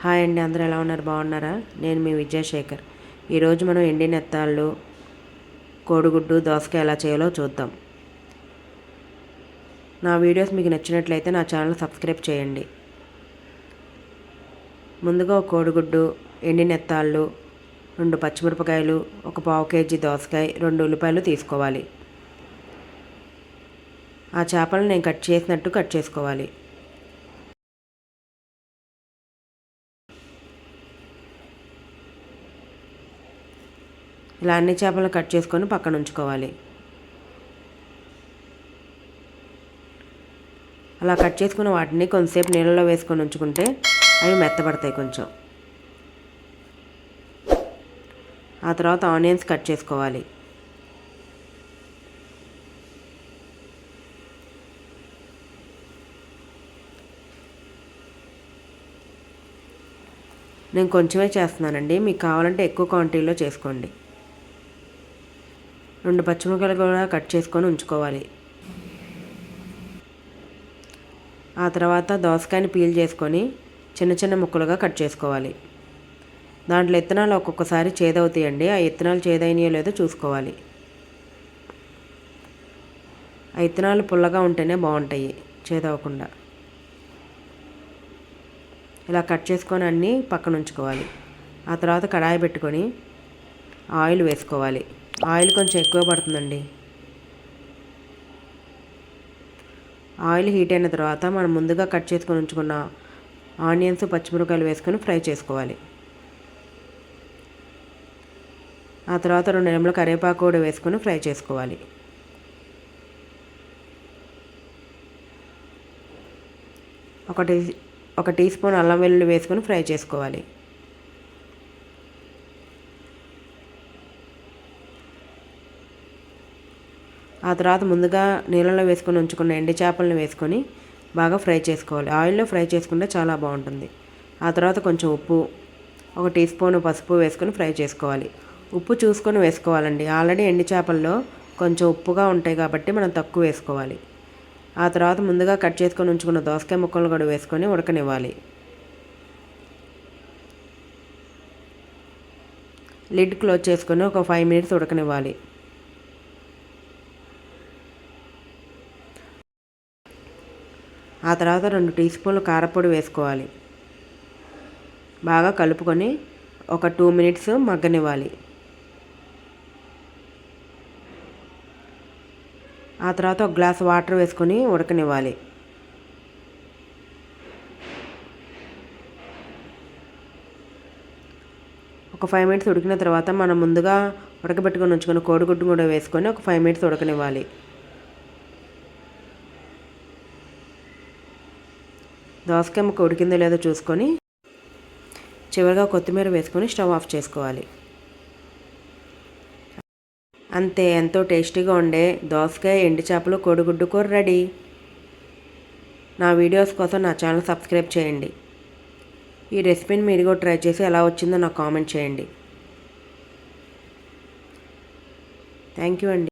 Hi అండి, అందరూ ఎలా ఉన్నారు? బాగున్నారా? నేను మీ విజయశేఖర్. ఈరోజు మనం ఎండి నెత్తాళ్ళు, కోడిగుడ్డు, దోసకాయ ఎలా చేయాలో చూద్దాం. నా వీడియోస్ మీకు నచ్చినట్లయితే నా ఛానల్ సబ్స్క్రైబ్ చేయండి. ముందుగా ఒక కోడిగుడ్డు, ఎండి నెత్తాళ్ళు, 2 పచ్చిమిరపకాయలు, ఒక పావు కేజీ దోసకాయ, 2 ఉల్లిపాయలు తీసుకోవాలి. ఆ చేపలను నేను కట్ చేసినట్టు కట్ చేసుకోవాలి. ఇలా అన్ని చేపలను కట్ చేసుకొని పక్కన ఉంచుకోవాలి. అలా కట్ చేసుకున్న వాటిని కొంతసేపు నీళ్ళలో వేసుకొని ఉంచుకుంటే అవి మెత్తబడతాయి కొంచెం. ఆ తర్వాత ఆనియన్స్ కట్ చేసుకోవాలి. నేను కొంచెమే చేస్తున్నానండి, మీకు కావాలంటే ఎక్కువ క్వాంటిటీలో చేసుకోండి. 2 పచ్చిమిరపకాయలు కూడా కట్ చేసుకొని ఉంచుకోవాలి. ఆ తర్వాత దోసకాయని పీల్ చేసుకొని చిన్న చిన్న ముక్కలుగా కట్ చేసుకోవాలి. దాంట్లో ఇత్తనాలు ఒక్కొక్కసారి చేదవుతాయండి, ఆ ఇత్తనాలు చేదైనయో లేదో చూసుకోవాలి. ఆ ఇత్తనాలు పుల్లగా ఉంటేనే బాగుంటాయి, చేదవకుండా. ఇలా కట్ చేసుకొని అన్నీ పక్కన ఉంచుకోవాలి. ఆ తర్వాత కడాయి పెట్టుకొని ఆయిల్ వేసుకోవాలి. ఆయిల్ కొంచెం ఎక్కువ పడుతుందండి. ఆయిల్ హీట్ అయిన తర్వాత మనం ముందుగా కట్ చేసుకొని ఉంచుకున్న ఆనియన్స్, పచ్చిమిరపకాయలు వేసుకొని ఫ్రై చేసుకోవాలి. ఆ తర్వాత 2 రెమ్మల కరివేపాకు కూడా వేసుకొని ఫ్రై చేసుకోవాలి. ఒక టీ స్పూన్ అల్లం వెల్లుల్లి వేసుకొని ఫ్రై చేసుకోవాలి. ఆ తర్వాత ముందుగా నీళ్ళలో వేసుకొని ఉంచుకున్న ఎండి చేపలను వేసుకొని బాగా ఫ్రై చేసుకోవాలి. ఆయిల్లో ఫ్రై చేసుకుంటే చాలా బాగుంటుంది. ఆ తర్వాత కొంచెం ఉప్పు, 1 టీ స్పూన్ పసుపు వేసుకొని ఫ్రై చేసుకోవాలి. ఉప్పు చూసుకొని వేసుకోవాలండి. ఆల్రెడీ ఎండి చేపల్లో కొంచెం ఉప్పుగా ఉంటాయి కాబట్టి మనం తక్కువ వేసుకోవాలి. ఆ తర్వాత ముందుగా కట్ చేసుకొని ఉంచుకున్న దోసకాయ ముక్కలు కూడా వేసుకొని ఉడకనివ్వాలి. లిడ్ క్లోజ్ చేసుకొని ఒక 5 మినిట్స్ ఉడకనివ్వాలి. ఆ తర్వాత 2 టీ స్పూన్లు కారపొడి వేసుకోవాలి. బాగా కలుపుకొని ఒక 2 మినిట్స్ మగ్గనివ్వాలి. ఆ తర్వాత 1 గ్లాస్ వాటర్ వేసుకొని ఉడకనివ్వాలి. ఒక 5 మినిట్స్ ఉడికిన తర్వాత మనం ముందుగా ఉడకబెట్టుకొని ఉంచుకున్న కోడిగుడ్డు కూడా వేసుకొని ఒక 5 మినిట్స్ ఉడకనివ్వాలి. దోసకాయ ముక్క ఉడికిందో లేదో చూసుకొని చివరిగా కొత్తిమీర వేసుకొని స్టవ్ ఆఫ్ చేసుకోవాలి. అంతే, ఎంతో టేస్టీగా ఉండే దోసకాయ, ఎండి చేపలు, కోడిగుడ్డు కూర రెడీ. నా వీడియోస్ కోసం నా ఛానల్ సబ్స్క్రైబ్ చేయండి. ఈ రెసిపీని మీరు కూడా ట్రై చేసి ఎలా వచ్చిందో నాకు కామెంట్ చేయండి. థ్యాంక్ యూ అండి.